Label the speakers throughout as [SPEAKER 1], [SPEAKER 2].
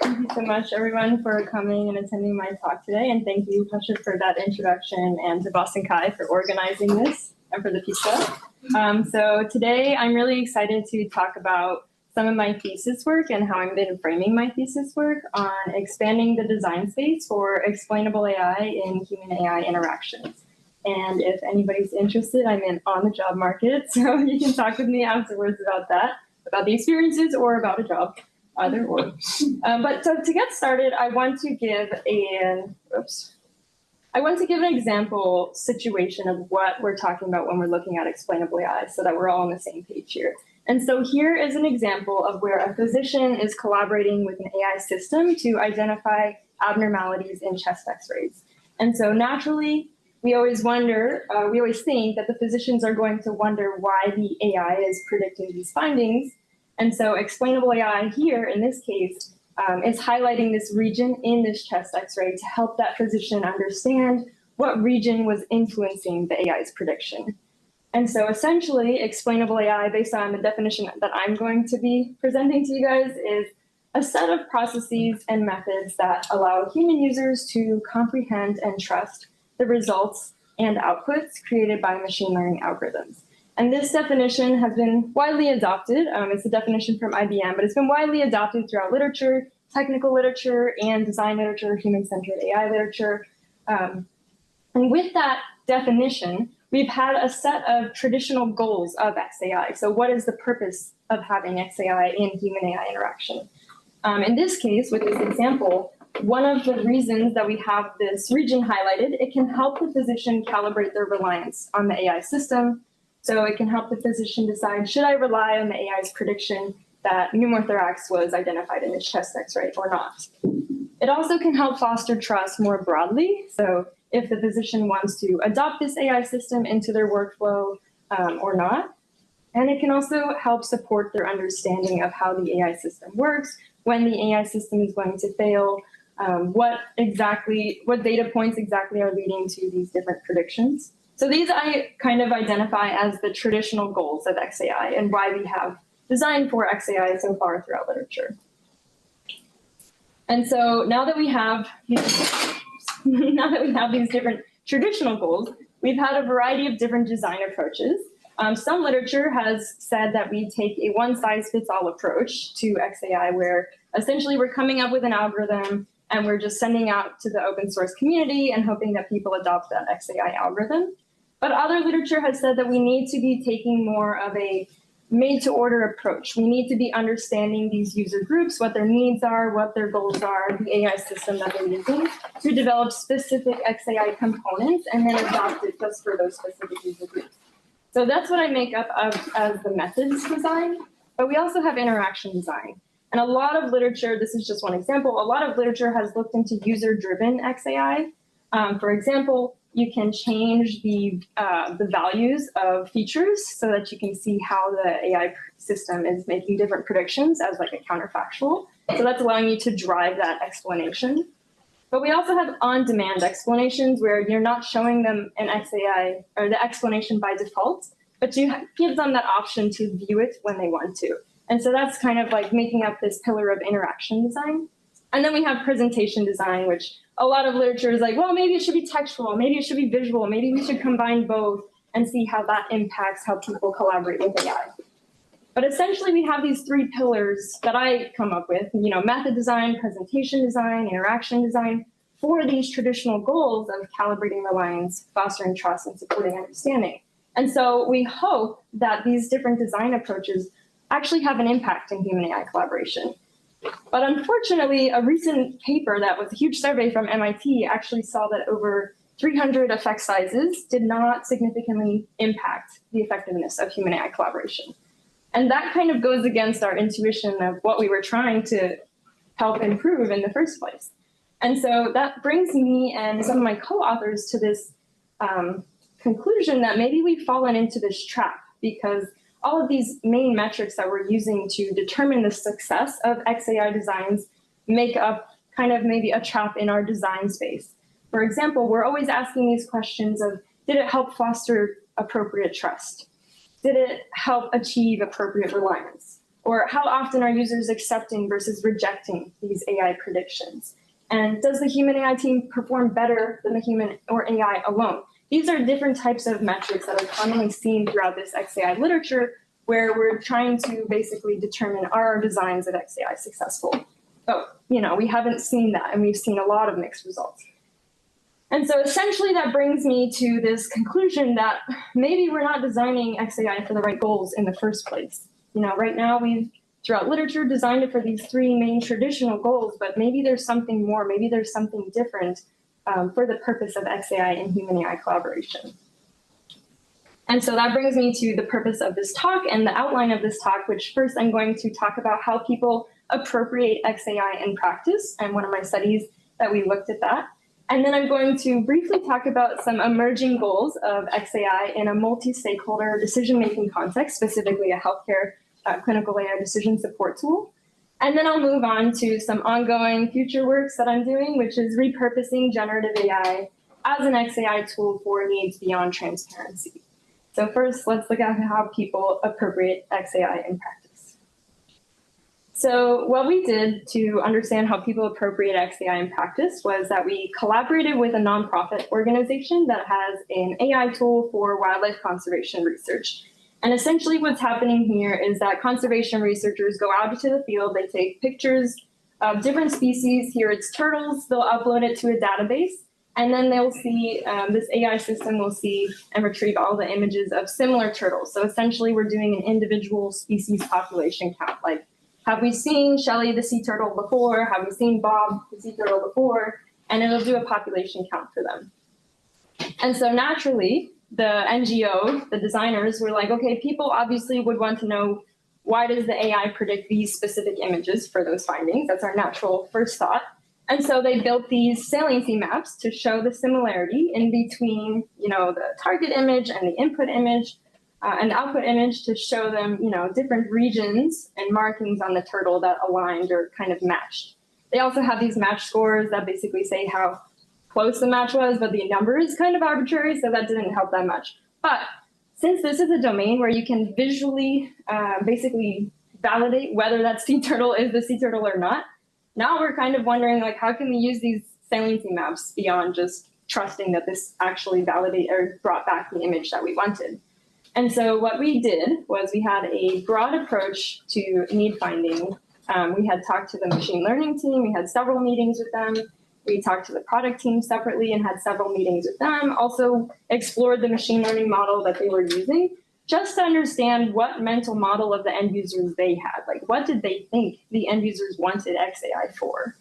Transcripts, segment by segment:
[SPEAKER 1] Thank you so much, everyone, for coming and attending my talk today. And thank you, Pasha, for that introduction, and to BostonCHI for organizing this and for the pizza. So today, I'm really excited to talk about some of my thesis work and how I've been framing my thesis work on expanding the design space for explainable AI in human-AI interactions. And if anybody's interested, I'm in on the job market, so you can talk with me afterwards about that, about the experiences or about a job. Either or. But so to get started, I want to give an example situation of what we're talking about when we're looking at explainable AI so that we're all on the same page here. And so here is an example of where a physician is collaborating with an AI system to identify abnormalities in chest x-rays. And so naturally, we always think that the physicians are going to wonder why the AI is predicting these findings. And so explainable AI here, in this case, is highlighting this region in this chest x-ray to help that physician understand what region was influencing the AI's prediction. And so essentially, explainable AI, based on the definition that I'm going to be presenting to you guys, is a set of processes and methods that allow human users to comprehend and trust the results and outputs created by machine learning algorithms. And this definition has been widely adopted. It's a definition from IBM, but it's been widely adopted throughout literature, technical literature, and design literature, human-centered AI literature. And with that definition, we've had a set of traditional goals of XAI. So what is the purpose of having XAI in human-AI interaction? In this case, with this example, one of the reasons that we have this region highlighted, it can help the physician calibrate their reliance on the AI system. So it can help the physician decide, should I rely on the AI's prediction that pneumothorax was identified in his chest x-ray or not? It also can help foster trust more broadly. So if the physician wants to adopt this AI system into their workflow or not. And it can also help support their understanding of how the AI system works, when the AI system is going to fail, what data points exactly are leading to these different predictions. So these I kind of identify as the traditional goals of XAI and why we have designed for XAI so far throughout literature. And so now that we have these different traditional goals, we've had a variety of different design approaches. Some literature has said that we take a one-size-fits-all approach to XAI, where essentially we're coming up with an algorithm and we're just sending out to the open source community and hoping that people adopt that XAI algorithm. But other literature has said that we need to be taking more of a made-to-order approach. We need to be understanding these user groups, what their needs are, what their goals are, the AI system that they're using, to develop specific XAI components and then adopt it just for those specific user groups. So that's what I make up of as the methods design, but we also have interaction design. And a lot of literature, this is just one example, a lot of literature has looked into user-driven XAI. For example, you can change the values of features so that you can see how the AI system is making different predictions as like a counterfactual. So that's allowing you to drive that explanation. But we also have on-demand explanations where you're not showing them an XAI or the explanation by default, but you give them that option to view it when they want to. And so that's kind of like making up this pillar of interaction design. And then we have presentation design, which a lot of literature is like, well, maybe it should be textual, maybe it should be visual, maybe we should combine both and see how that impacts how people collaborate with AI. But essentially, we have these three pillars that I come up with, method design, presentation design, interaction design, for these traditional goals of calibrating reliance, fostering trust, and supporting understanding. And so we hope that these different design approaches actually have an impact in human-AI collaboration. But unfortunately, a recent paper that was a huge survey from MIT actually saw that over 300 effect sizes did not significantly impact the effectiveness of human-AI collaboration. And that kind of goes against our intuition of what we were trying to help improve in the first place. And so that brings me and some of my co-authors to this conclusion that maybe we've fallen into this trap, because all of these main metrics that we're using to determine the success of XAI designs make up kind of maybe a trap in our design space. For example, we're always asking these questions of, did it help foster appropriate trust? Did it help achieve appropriate reliance? Or how often are users accepting versus rejecting these AI predictions? And does the human AI team perform better than the human or AI alone? These are different types of metrics that are commonly seen throughout this XAI literature, where we're trying to basically determine, are our designs of XAI successful? But we haven't seen that, and we've seen a lot of mixed results. And so essentially that brings me to this conclusion that maybe we're not designing XAI for the right goals in the first place. Right now we've, throughout literature, designed it for these three main traditional goals, but maybe there's something more, maybe there's something different for the purpose of XAI and human AI collaboration. And so that brings me to the purpose of this talk and the outline of this talk, which first I'm going to talk about how people appropriate XAI in practice, and one of my studies that we looked at that. And then I'm going to briefly talk about some emerging goals of XAI in a multi-stakeholder decision-making context, specifically a healthcare clinical AI decision support tool. And then I'll move on to some ongoing future works that I'm doing, which is repurposing generative AI as an XAI tool for needs beyond transparency. So first, let's look at how people appropriate XAI in practice. So what we did to understand how people appropriate XAI in practice was that we collaborated with a nonprofit organization that has an AI tool for wildlife conservation research. And essentially what's happening here is that conservation researchers go out into the field, they take pictures of different species. Here it's turtles, they'll upload it to a database, and then they'll see, this AI system will see and retrieve all the images of similar turtles. So essentially we're doing an individual species population count, like, have we seen Shelly the sea turtle before? Have we seen Bob the sea turtle before? And it'll do a population count for them. And so naturally, the NGO, the designers, were like, okay, people obviously would want to know, why does the AI predict these specific images for those findings? That's our natural first thought. And so they built these saliency maps to show the similarity in between, the target image and the input image, and the output image, to show them, different regions and markings on the turtle that aligned or kind of matched. They also have these match scores that basically say how close the match was, but the number is kind of arbitrary, so that didn't help that much. But since this is a domain where you can visually basically validate whether that sea turtle is the sea turtle or not, now we're kind of wondering, like, how can we use these saliency maps beyond just trusting that this actually validated or brought back the image that we wanted? And so what we did was we had a broad approach to need finding. We had talked to the machine learning team. We had several meetings with them. We talked to the product team separately and had several meetings with them. Also explored the machine learning model that they were using, just to understand what mental model of the end users they had. Like, what did they think the end users wanted XAI for?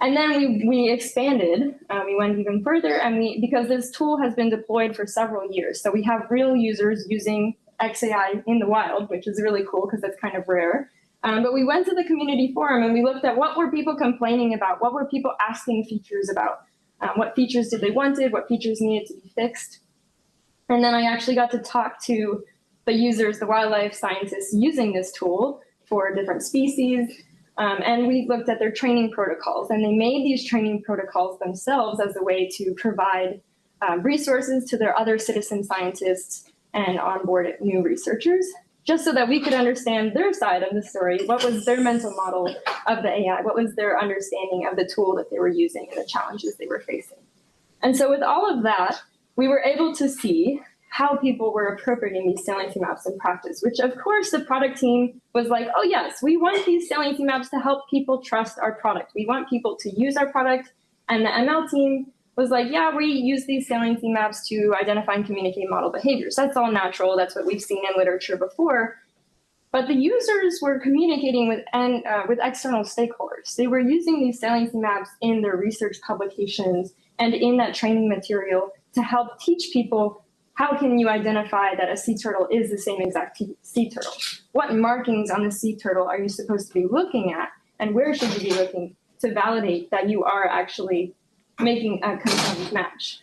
[SPEAKER 1] And then we expanded, we went even further, and because this tool has been deployed for several years, so we have real users using XAI in the wild, which is really cool because that's kind of rare. But we went to the community forum and we looked at what were people complaining about, what were people asking features about, what features did they wanted, what features needed to be fixed. And then I actually got to talk to the users, the wildlife scientists using this tool for different species. And we looked at their training protocols, and they made these training protocols themselves as a way to provide resources to their other citizen scientists and onboard new researchers, just so that we could understand their side of the story. What was their mental model of the AI? What was their understanding of the tool that they were using and the challenges they were facing? And so with all of that, we were able to see how people were appropriating these saliency maps in practice, which of course the product team was like, oh yes, we want these saliency maps to help people trust our product. We want people to use our product. And the ML team was like, yeah, we use these saliency maps to identify and communicate model behaviors. That's all natural. That's what we've seen in literature before. But the users were communicating with external stakeholders. They were using these saliency maps in their research publications and in that training material to help teach people, how can you identify that a sea turtle is the same exact sea turtle? What markings on the sea turtle are you supposed to be looking at? And where should you be looking to validate that you are actually making a confirmed match?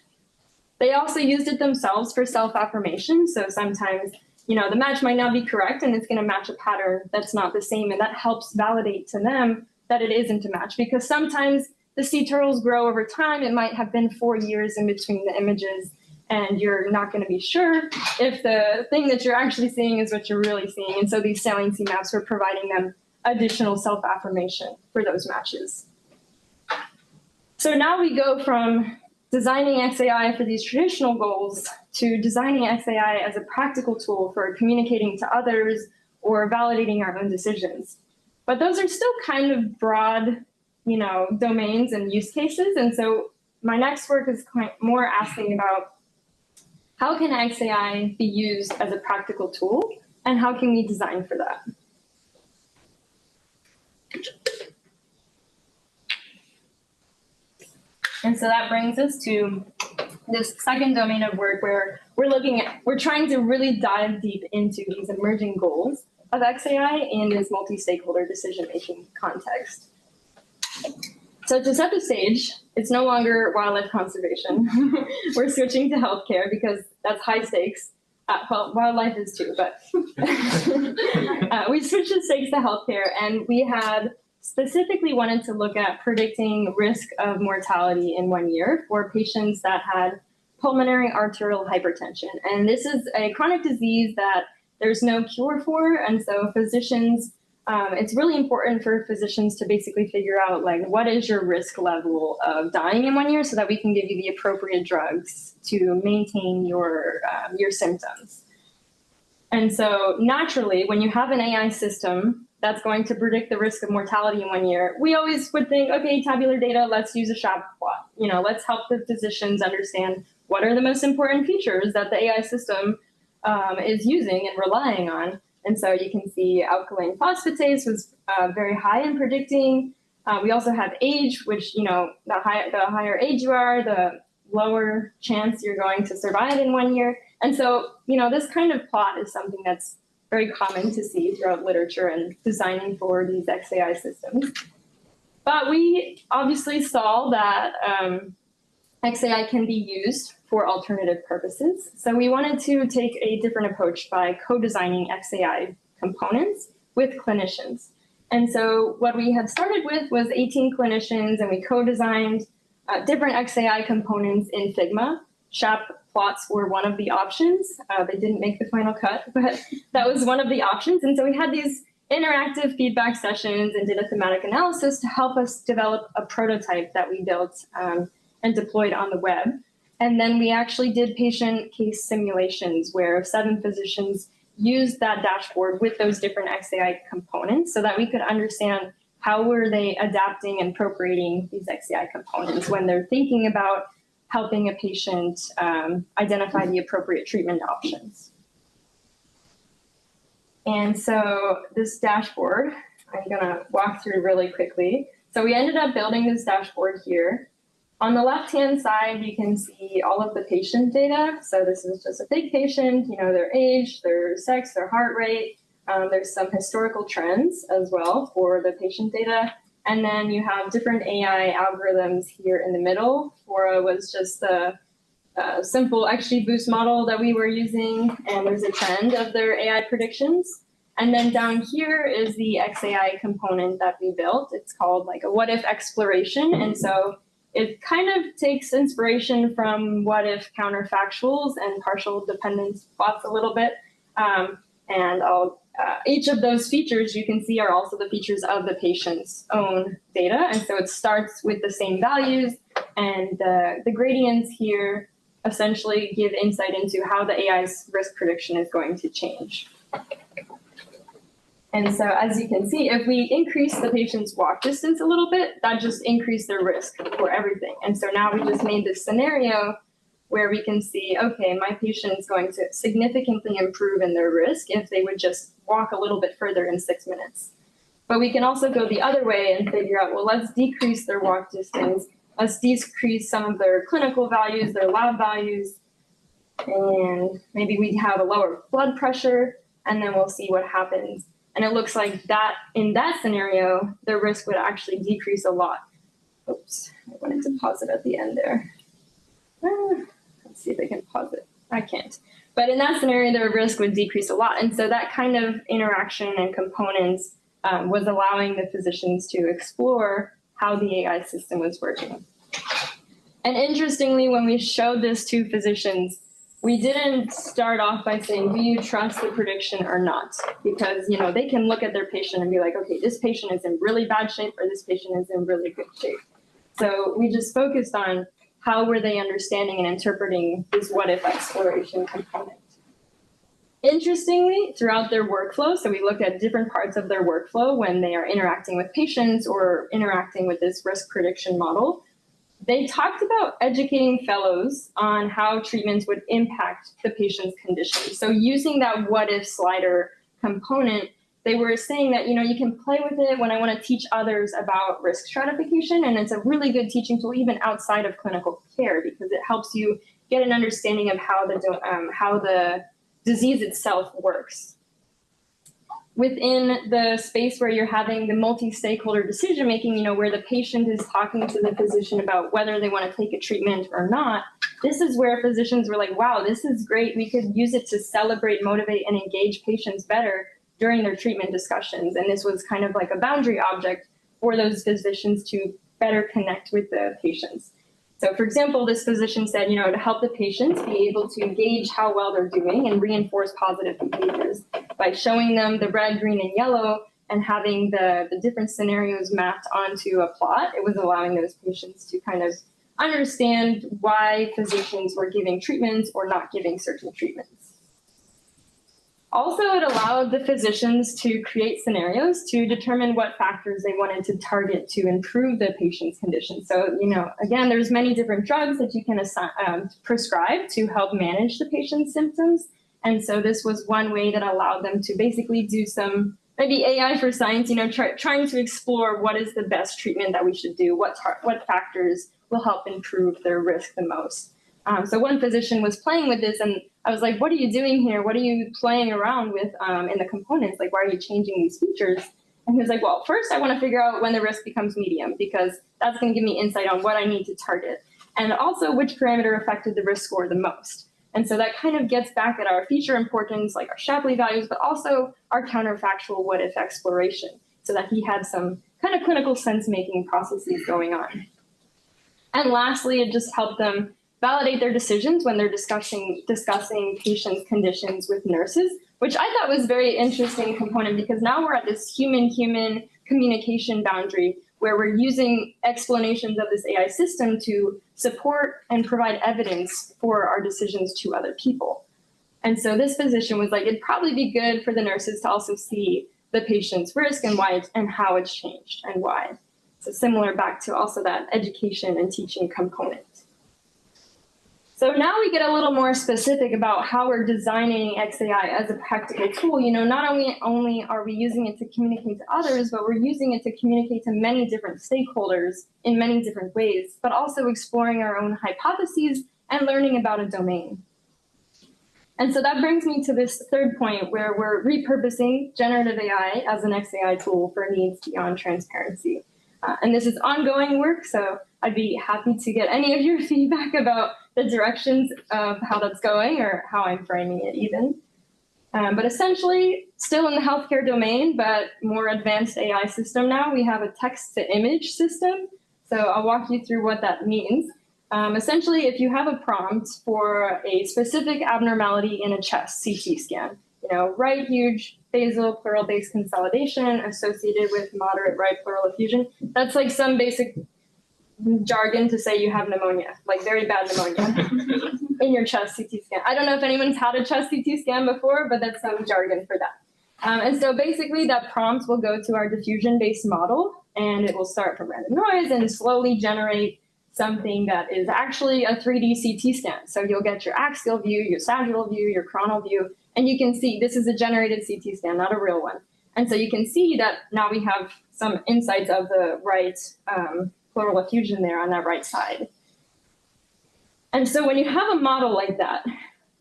[SPEAKER 1] They also used it themselves for self-affirmation. So sometimes, the match might not be correct and it's going to match a pattern that's not the same. And that helps validate to them that it isn't a match, because sometimes the sea turtles grow over time. It might have been 4 years in between the images. and you're not going to be sure if the thing that you're actually seeing is what you're really seeing. And so these saliency maps were providing them additional self-affirmation for those matches. So now we go from designing XAI for these traditional goals to designing XAI as a practical tool for communicating to others or validating our own decisions. But those are still kind of broad, domains and use cases. And so my next work is more asking about how can XAI be used as a practical tool, and how can we design for that? And so that brings us to this second domain of work where we're trying to really dive deep into these emerging goals of XAI in this multi-stakeholder decision-making context. So to set the stage, it's no longer wildlife conservation. We're switching to healthcare because that's high stakes. Well, wildlife is too, but we switched the stakes to healthcare, and we had specifically wanted to look at predicting risk of mortality in 1 year for patients that had pulmonary arterial hypertension. And this is a chronic disease that there's no cure for, and so physicians, it's really important for physicians to basically figure out what is your risk level of dying in 1 year so that we can give you the appropriate drugs to maintain your symptoms. And so naturally, when you have an AI system that's going to predict the risk of mortality in 1 year, we always would think, okay, tabular data, let's use a SHAP plot. Let's help the physicians understand what are the most important features that the AI system is using and relying on. And so you can see alkaline phosphatase was very high in predicting. We also have age, which, the higher age you are, the lower chance you're going to survive in 1 year. And so, this kind of plot is something that's very common to see throughout literature and designing for these XAI systems. But we obviously saw that XAI can be used for alternative purposes. So we wanted to take a different approach by co-designing XAI components with clinicians. And so what we had started with was 18 clinicians, and we co-designed different XAI components in Figma. SHAP plots were one of the options. They didn't make the final cut, but that was one of the options. And so we had these interactive feedback sessions and did a thematic analysis to help us develop a prototype that we built and deployed on the web. And then we actually did patient case simulations where 7 physicians used that dashboard with those different XAI components so that we could understand how were they adapting and appropriating these XAI components when they're thinking about helping a patient identify the appropriate treatment options. And so this dashboard, I'm gonna walk through really quickly. So we ended up building this dashboard here. On the left-hand side, you can see all of the patient data. So this is just a big patient, their age, their sex, their heart rate. There's some historical trends as well for the patient data. And then you have different AI algorithms here in the middle. Fora was just a simple XGBoost model that we were using, and there's a trend of their AI predictions. And then down here is the XAI component that we built. It's called a what-if exploration. And so it kind of takes inspiration from what-if counterfactuals and partial dependence plots a little bit. And each of those features you can see are also the features of the patient's own data. And so it starts with the same values, and the gradients here essentially give insight into how the AI's risk prediction is going to change. And so as you can see, if we increase the patient's walk distance a little bit, that just increased their risk for everything. And so now we just made this scenario where we can see, okay, my patient is going to significantly improve in their risk if they would just walk a little bit further in 6 minutes. But we can also go the other way and figure out, well, let's decrease their walk distance. Let's decrease some of their clinical values, their lab values, and maybe we have a lower blood pressure, and then we'll see what happens. And it looks like that in that scenario, the risk would actually decrease a lot. Oops, I wanted to pause it at the end there. Let's see if I can pause it. I can't. But in that scenario, their risk would decrease a lot. And so that kind of interaction and components was allowing the physicians to explore how the AI system was working. And interestingly, when we showed this to physicians, we didn't start off by saying, do you trust the prediction or not? Because, you know, they can look at their patient and be like, okay, this patient is in really bad shape or this patient is in really good shape. So we just focused on how were they understanding and interpreting this what-if exploration component. Interestingly, throughout their workflow, so we looked at different parts of their workflow when they are interacting with patients or interacting with this risk prediction model, they talked about educating fellows on how treatments would impact the patient's condition. So using that what-if slider component, they were saying that, you know, you can play with it when I want to teach others about risk stratification, and it's a really good teaching tool even outside of clinical care because it helps you get an understanding of how the disease itself works. Within the space where you're having the multi-stakeholder decision-making, you know, where the patient is talking to the physician about whether they want to take a treatment or not, this is where physicians were like, wow, this is great. We could use it to celebrate, motivate, and engage patients better during their treatment discussions. And this was kind of like a boundary object for those physicians to better connect with the patients. So for example, this physician said, you know, to help the patients be able to gauge how well they're doing and reinforce positive behaviors by showing them the red, green, and yellow and having the different scenarios mapped onto a plot, it was allowing those patients to kind of understand why physicians were giving treatments or not giving certain treatments. Also, it allowed the physicians to create scenarios to determine what factors they wanted to target to improve the patient's condition. So, you know, again, there's many different drugs that you can prescribe to help manage the patient's symptoms. And so this was one way that allowed them to basically do some, maybe AI for science, you know, trying to explore what is the best treatment that we should do, what factors will help improve their risk the most. So one physician was playing with this, and I was like, what are you doing here? What are you playing around with in the components? Like, why are you changing these features? And he was like, well, first I want to figure out when the risk becomes medium, because that's going to give me insight on what I need to target. And also which parameter affected the risk score the most. And so that kind of gets back at our feature importance, like our Shapley values, but also our counterfactual what-if exploration, so that he had some kind of clinical sense-making processes going on. And lastly, it just helped them validate their decisions when they're discussing patients' conditions with nurses, which I thought was a very interesting component because now we're at this human-human communication boundary where we're using explanations of this AI system to support and provide evidence for our decisions to other people. And so this physician was like, it'd probably be good for the nurses to also see the patient's risk and why and how it's changed and why. So similar back to also that education and teaching component. So now we get a little more specific about how we're designing XAI as a practical tool. You know, not only are we using it to communicate to others, but we're using it to communicate to many different stakeholders in many different ways, but also exploring our own hypotheses and learning about a domain. And so that brings me to this third point where we're repurposing generative AI as an XAI tool for needs beyond transparency. And this is ongoing work, so I'd be happy to get any of your feedback about the directions of how that's going or how I'm framing it even. But essentially, still in the healthcare domain, but more advanced AI system now, we have a text-to-image system. So I'll walk you through what that means. Essentially, if you have a prompt for a specific abnormality in a chest CT scan, you know, right huge basal pleural base consolidation associated with moderate right pleural effusion, that's like some basic jargon to say you have pneumonia, like very bad pneumonia in your chest CT scan. I don't know if anyone's had a chest CT scan before, but that's some jargon for that. And so basically that prompt will go to our diffusion-based model, and it will start from random noise and slowly generate something that is actually a 3D CT scan. So you'll get your axial view, your sagittal view, your coronal view, and you can see this is a generated CT scan, not a real one. And so you can see that now we have some insights of the right pleural effusion there on that right side. And so when you have a model like that,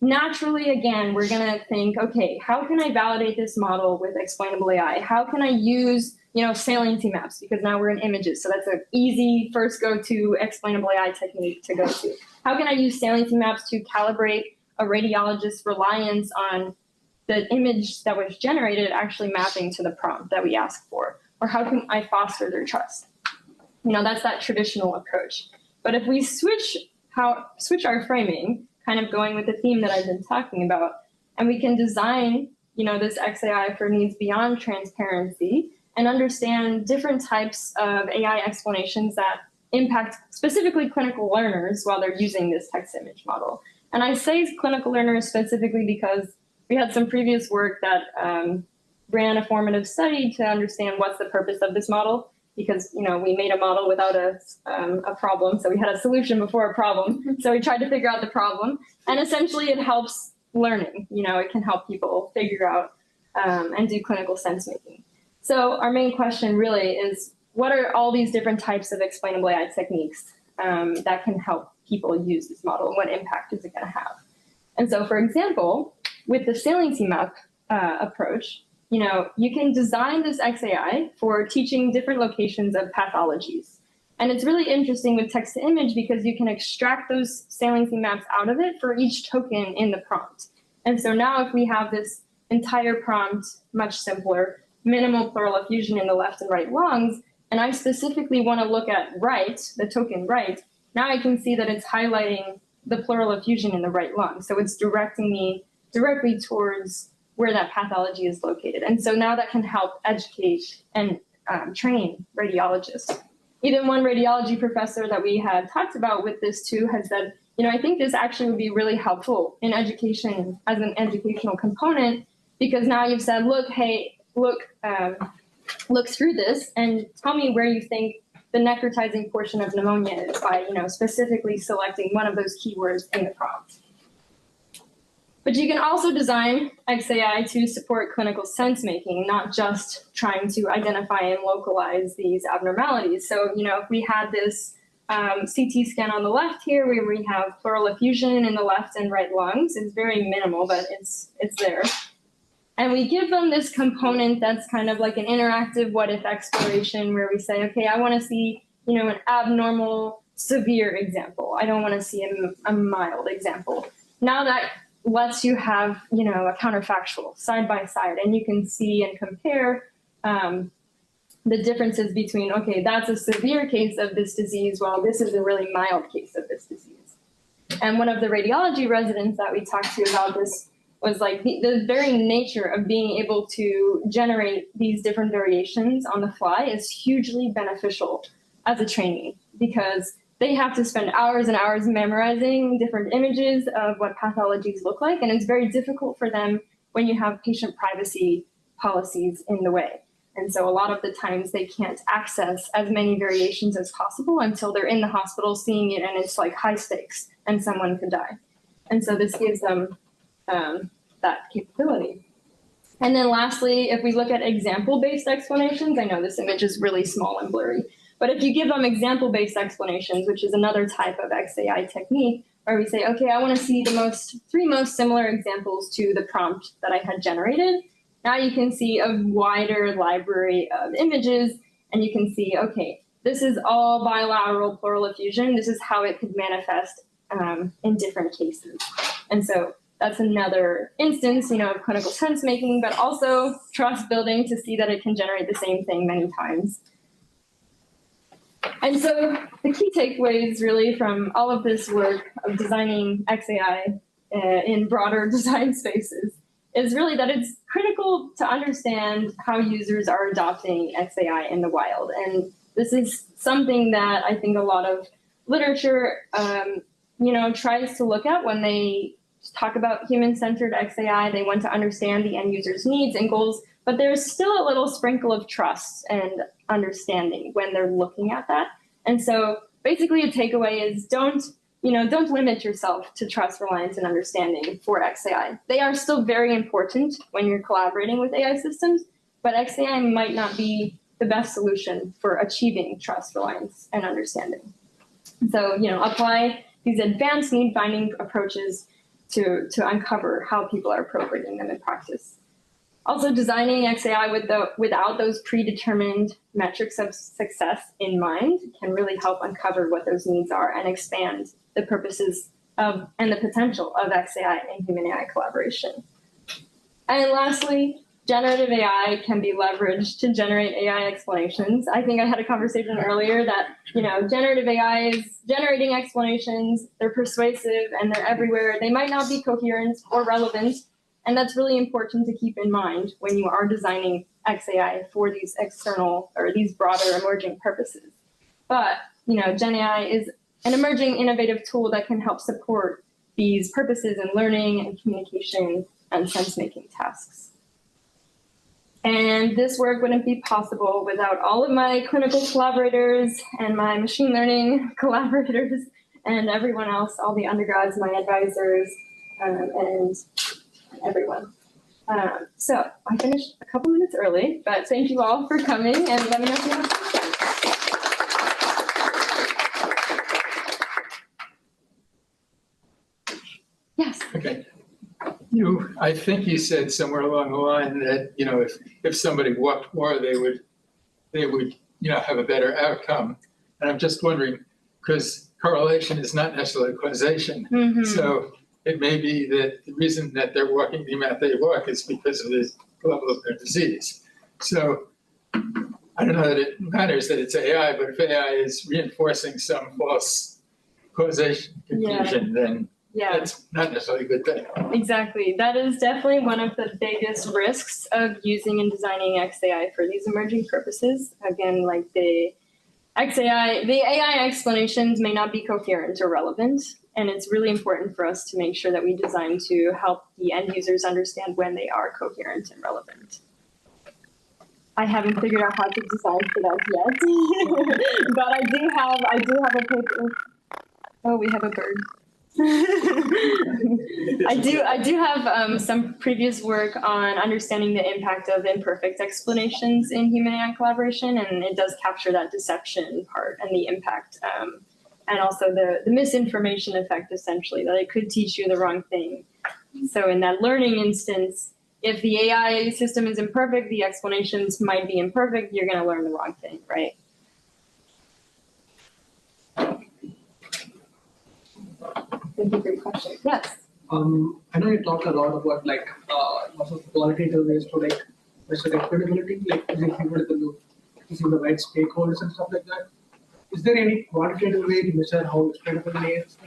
[SPEAKER 1] naturally, again, we're going to think, okay, how can I validate this model with explainable AI? How can I use, you know, saliency maps? Because now we're in images, so that's an easy first go-to explainable AI technique to go to. How can I use saliency maps to calibrate a radiologist's reliance on the image that was generated actually mapping to the prompt that we asked for? Or how can I foster their trust? You know, that's that traditional approach. But if we switch our framing, kind of going with the theme that I've been talking about, and we can design, this XAI for needs beyond transparency and understand different types of AI explanations that impact specifically clinical learners while they're using this text-image model. And I say clinical learners specifically because we had some previous work that ran a formative study to understand what's the purpose of this model, because we made a model without a problem, so we had a solution before a problem. So we tried to figure out the problem, and essentially it helps learning. It can help people figure out and do clinical sense making. So our main question really is, what are all these different types of explainable AI techniques that can help people use this model, and what impact is it going to have? And so, for example, with the saliency map approach, you can design this XAI for teaching different locations of pathologies. And it's really interesting with text to image because you can extract those saliency maps out of it for each token in the prompt. And so now if we have this entire prompt, much simpler, minimal pleural effusion in the left and right lungs, and I specifically want to look at right, the token right, now I can see that it's highlighting the pleural effusion in the right lung. So it's directing me directly towards where that pathology is located. And so now that can help educate and train radiologists. Even one radiology professor that we had talked about with this too has said, I think this actually would be really helpful in education as an educational component, because now you've said, look through this and tell me where you think the necrotizing portion of pneumonia is by, specifically selecting one of those keywords in the prompt. But you can also design XAI to support clinical sense making, not just trying to identify and localize these abnormalities. So, if we had this CT scan on the left here, where we have pleural effusion in the left and right lungs, it's very minimal, but it's there. And we give them this component that's kind of like an interactive what-if exploration, where we say, okay, I want to see, an abnormal severe example. I don't want to see a mild example. Now that lets you have, a counterfactual side by side, and you can see and compare the differences between, okay, that's a severe case of this disease, while this is a really mild case of this disease. And one of the radiology residents that we talked to about this was like the very nature of being able to generate these different variations on the fly is hugely beneficial as a trainee, because they have to spend hours and hours memorizing different images of what pathologies look like, and it's very difficult for them when you have patient privacy policies in the way. And so a lot of the times they can't access as many variations as possible until they're in the hospital seeing it, and it's like high stakes and someone could die. And so this gives them that capability. And then lastly, if we look at example-based explanations, I know this image is really small and blurry, but if you give them example-based explanations, which is another type of XAI technique, where we say, okay, I want to see the three most similar examples to the prompt that I had generated. Now you can see a wider library of images, and you can see, okay, this is all bilateral pleural effusion. This is how it could manifest in different cases. And so that's another instance, of clinical sense making, but also trust building to see that it can generate the same thing many times. And so the key takeaways really from all of this work of designing XAI in broader design spaces is really that it's critical to understand how users are adopting XAI in the wild. And this is something that I think a lot of literature, tries to look at when they talk about human-centered XAI. They want to understand the end user's needs and goals, but there's still a little sprinkle of trust and understanding when they're looking at that. And so basically a takeaway is don't limit yourself to trust, reliance, and understanding for XAI. They are still very important when you're collaborating with AI systems, but XAI might not be the best solution for achieving trust, reliance, and understanding. So, apply these advanced need-finding approaches to uncover how people are appropriating them in practice. Also, designing XAI without those predetermined metrics of success in mind can really help uncover what those needs are and expand the purposes and the potential of XAI and human AI collaboration. And lastly, generative AI can be leveraged to generate AI explanations. I think I had a conversation earlier that, generative AI is generating explanations, they're persuasive and they're everywhere. They might not be coherent or relevant, and that's really important to keep in mind when you are designing XAI for these external or these broader emerging purposes. But, Gen AI is an emerging innovative tool that can help support these purposes in learning and communication and sense-making tasks. And this work wouldn't be possible without all of my clinical collaborators and my machine learning collaborators and everyone else, all the undergrads, my advisors, and everyone. So I finished a couple minutes early, but thank you all for coming, and let me know if you have questions. Yes. Okay.
[SPEAKER 2] I think you said somewhere along the line that, if somebody walked more, they would, have a better outcome. And I'm just wondering, because correlation is not necessarily causation. Mm-hmm. So it may be that the reason that they're walking the amount they walk is because of the level of their disease. So I don't know that it matters that it's AI, but if AI is reinforcing some false causation confusion, then that's not necessarily a good thing.
[SPEAKER 1] Exactly. That is definitely one of the biggest risks of using and designing XAI for these emerging purposes. Again, like the AI explanations may not be coherent or relevant, and it's really important for us to make sure that we design to help the end users understand when they are coherent and relevant. I haven't figured out how to design for that yet, but I do have a paper. Oh, we have a bird. I do have some previous work on understanding the impact of imperfect explanations in human-AI collaboration, and it does capture that deception part and the impact, and also the misinformation effect, essentially, that it could teach you the wrong thing. So in that learning instance, if the AI system is imperfect, the explanations might be imperfect, you're going to learn the wrong thing, right? Thank you for your question. Yes.
[SPEAKER 3] I know you talked a lot about lots of qualitative ways to measure credibility, using the right stakeholders and stuff like that. Is there any quantitative way to measure how credible AI is?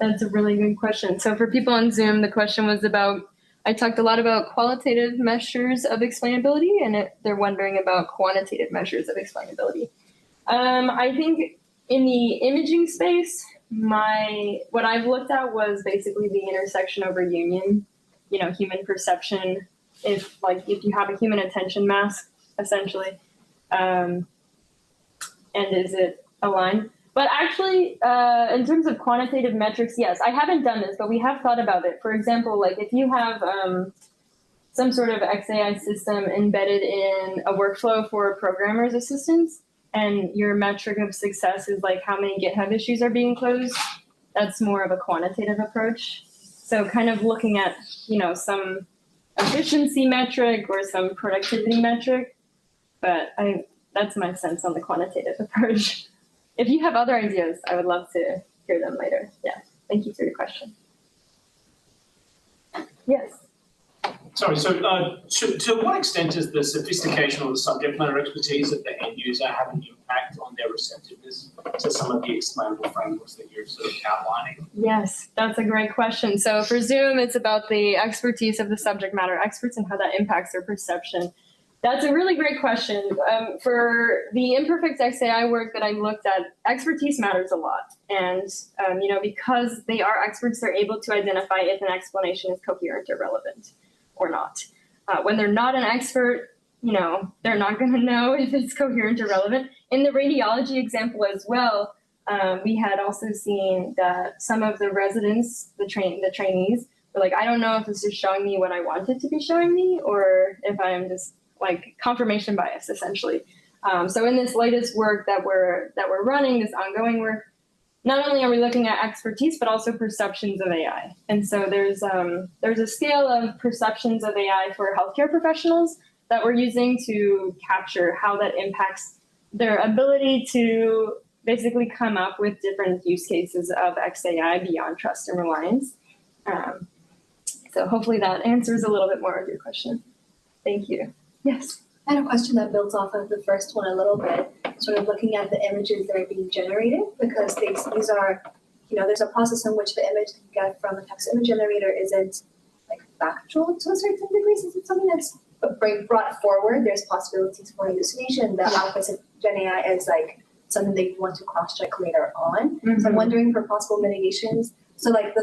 [SPEAKER 1] That's a really good question. So for people on Zoom, the question was I talked a lot about qualitative measures of explainability, and they're wondering about quantitative measures of explainability. I think in the imaging space, what I've looked at was basically the intersection over union, human perception. If you have a human attention mask, essentially, and is it aligned? But actually, in terms of quantitative metrics, yes, I haven't done this, but we have thought about it. For example, if you have some sort of XAI system embedded in a workflow for programmer's assistants, and your metric of success is how many GitHub issues are being closed, that's more of a quantitative approach. So kind of looking at, some efficiency metric or some productivity metric, but that's my sense on the quantitative approach. If you have other ideas, I would love to hear them later. Yeah, thank you for your question. Yes.
[SPEAKER 4] Sorry, so to what extent does the sophistication or the subject matter expertise of the end user have an impact on their receptiveness to some of the explainable frameworks that you're sort of outlining?
[SPEAKER 1] Yes, that's a great question. So for Zoom, it's about the expertise of the subject matter experts and how that impacts their perception. That's a really great question. For the imperfect XAI work that I looked at, expertise matters a lot. And, because they are experts, they're able to identify if an explanation is coherent or relevant or not. When they're not an expert, they're not going to know if it's coherent or relevant. In the radiology example as well, we had also seen that some of the residents, the trainees, were I don't know if this is showing me what I want it to be showing me, or if I am just confirmation bias, essentially. So in this latest work that we're running, this ongoing work, not only are we looking at expertise, but also perceptions of AI. And so there's a scale of perceptions of AI for healthcare professionals that we're using to capture how that impacts their ability to basically come up with different use cases of XAI beyond trust and reliance. So hopefully that answers a little bit more of your question. Thank you. Yes.
[SPEAKER 5] I had a question that builds off of the first one a little bit, sort of looking at the images that are being generated, because these are, there's a process in which the image that you get from a text image generator isn't like factual to a certain degree, since it's something that's brought forward. There's possibilities for hallucination. The output of Gen AI is like something that you want to cross-check later on. So I'm wondering for possible mitigations. So like the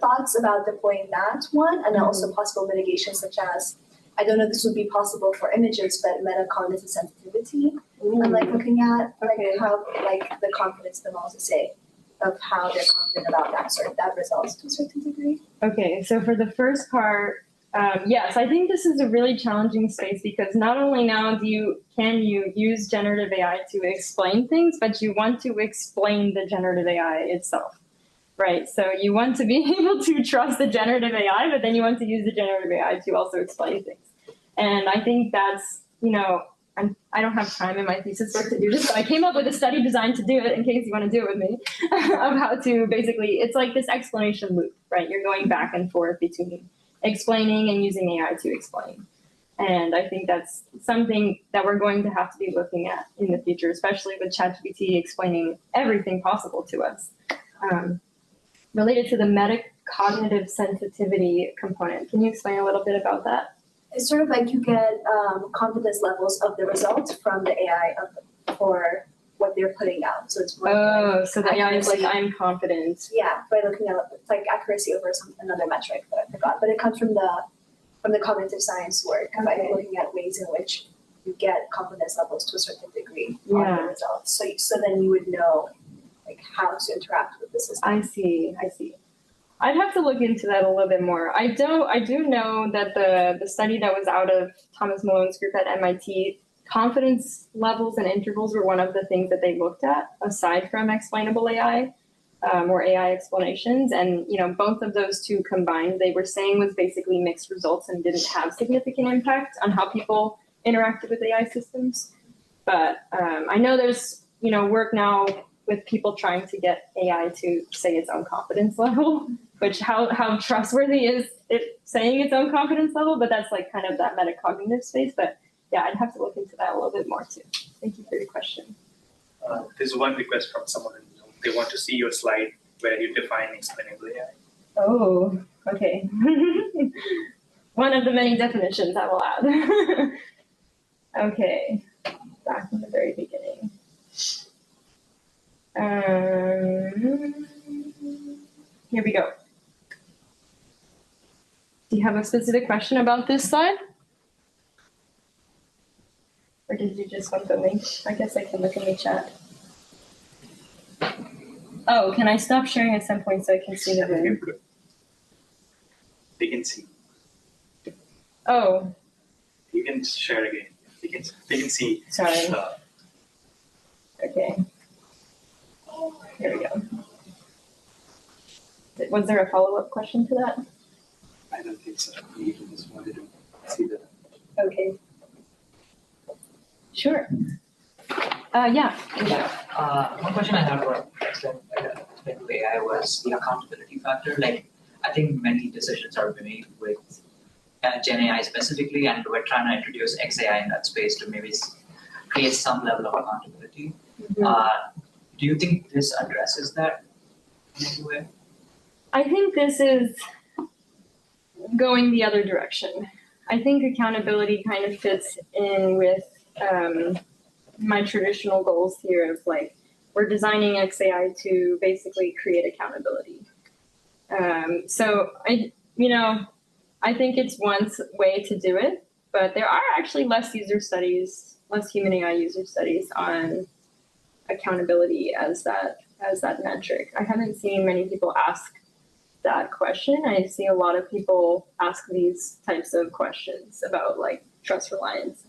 [SPEAKER 5] thoughts about deploying that one, and then also possible mitigations such as, I don't know if this would be possible for images, but metacognitive sensitivity. I'm like looking at like how like the confidence the models say of how they're confident about that results to a certain degree.
[SPEAKER 1] Okay, so for the first part, yes, I think this is a really challenging space because not only now can you use generative AI to explain things, but you want to explain the generative AI itself, right? So you want to be able to trust the generative AI, but then you want to use the generative AI to also explain things. And I think that's, I don't have time in my thesis work to do this, but I came up with a study designed to do it in case you want to do it with me, of how to basically, it's like this explanation loop, right? You're going back and forth between explaining and using AI to explain. And I think that's something that we're going to have to be looking at in the future, especially with ChatGPT explaining everything possible to us. Related to the metacognitive sensitivity component, can you explain a little bit about that?
[SPEAKER 5] It's sort of like you get confidence levels of the results from the AI for what they're putting out. So it's
[SPEAKER 1] so the AI is like, I'm confident.
[SPEAKER 5] Yeah, by looking at it's like accuracy over another metric that I forgot, but it comes from the cognitive science work, by looking at ways in which you get confidence levels to a certain degree on the results. So then you would know like how to interact with the system.
[SPEAKER 1] I see. I'd have to look into that a little bit more. I do know that the study that was out of Thomas Malone's group at MIT, confidence levels and intervals were one of the things that they looked at, aside from explainable AI, or AI explanations. And both of those two combined, they were saying was basically mixed results and didn't have significant impact on how people interacted with AI systems. But I know there's work now with people trying to get AI to say its own confidence level, which how trustworthy is it saying its own confidence level, but that's like kind of that metacognitive space. But yeah, I'd have to look into that a little bit more too. Thank you for your question.
[SPEAKER 6] There's one request from someone in the room. They want to see your slide where you define explainable AI.
[SPEAKER 1] Oh, okay. One of the many definitions I will add. Okay, back in the very beginning. Here we go. Do you have a specific question about this slide? Or did you just want the link? I guess I can look in the chat. Oh, can I stop sharing at some point so I can see the room?
[SPEAKER 6] They can see.
[SPEAKER 1] Oh.
[SPEAKER 6] You can share again. They can see.
[SPEAKER 1] Sorry. Okay. Here we go. Was there a follow-up question to that?
[SPEAKER 6] I don't think so. You just wanted to see that.
[SPEAKER 1] Okay. Sure. Yeah.
[SPEAKER 7] One question I had about explainable AI was the accountability factor. Like, I think many decisions are made with Gen AI specifically, and we're trying to introduce XAI in that space to maybe create some level of accountability. Mm-hmm. Do you think this addresses that in any way?
[SPEAKER 1] I think this is going the other direction. I think accountability kind of fits in with my traditional goals here of like, we're designing XAI to basically create accountability. So I think it's one way to do it, but there are actually less human AI user studies on accountability as that metric. I haven't seen many people ask that question. I see a lot of people ask these types of questions about like trust, reliance,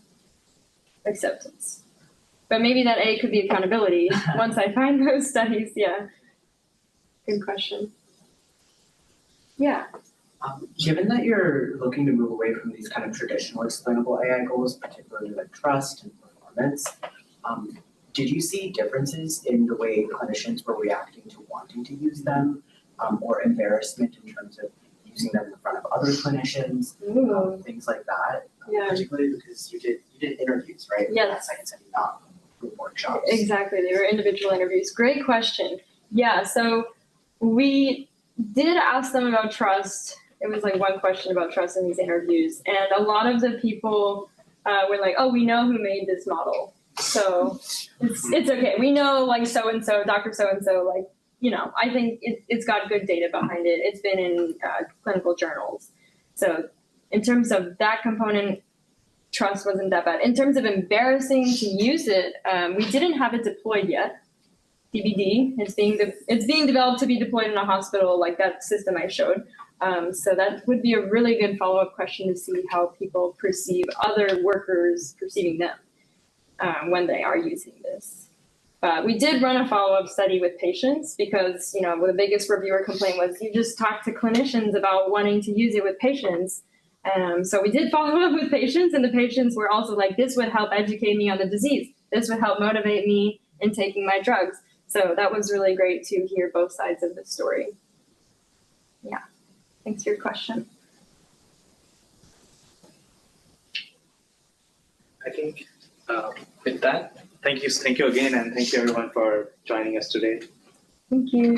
[SPEAKER 1] acceptance. But maybe that A could be accountability once I find those studies. Yeah. Good question. Yeah.
[SPEAKER 8] Given that you're looking to move away from these kind of traditional explainable AI goals, particularly like trust and performance, did you see differences in the way clinicians were reacting to wanting to use them, or embarrassment in terms of using them in front of other clinicians, things like that?
[SPEAKER 1] Yeah.
[SPEAKER 8] Particularly because you did interviews, right?
[SPEAKER 1] Yes.
[SPEAKER 8] Second setting up group workshops.
[SPEAKER 1] Exactly, they were individual interviews. Great question. Yeah, so we did ask them about trust. It was like one question about trust in these interviews, and a lot of the people were like, "Oh, we know who made this model, so it's okay. We know like so and so, Dr. So and so. Like, you know, I think it's got good data behind it. It's been in clinical journals. So in terms of that component, trust wasn't that bad. In terms of embarrassing to use it, we didn't have it deployed yet. TBD. It's being developed to be deployed in a hospital, like that system I showed. So that would be a really good follow-up question to see how people perceive other workers perceiving them when they are using this. We did run a follow-up study with patients because, you know, the biggest reviewer complaint was you just talk to clinicians about wanting to use it with patients. So we did follow up with patients, and the patients were also like, this would help educate me on the disease. This would help motivate me in taking my drugs. So that was really great to hear both sides of the story. Yeah, thanks for your question.
[SPEAKER 6] I think with that, thank you again, and thank you everyone for joining us today.
[SPEAKER 1] Thank you.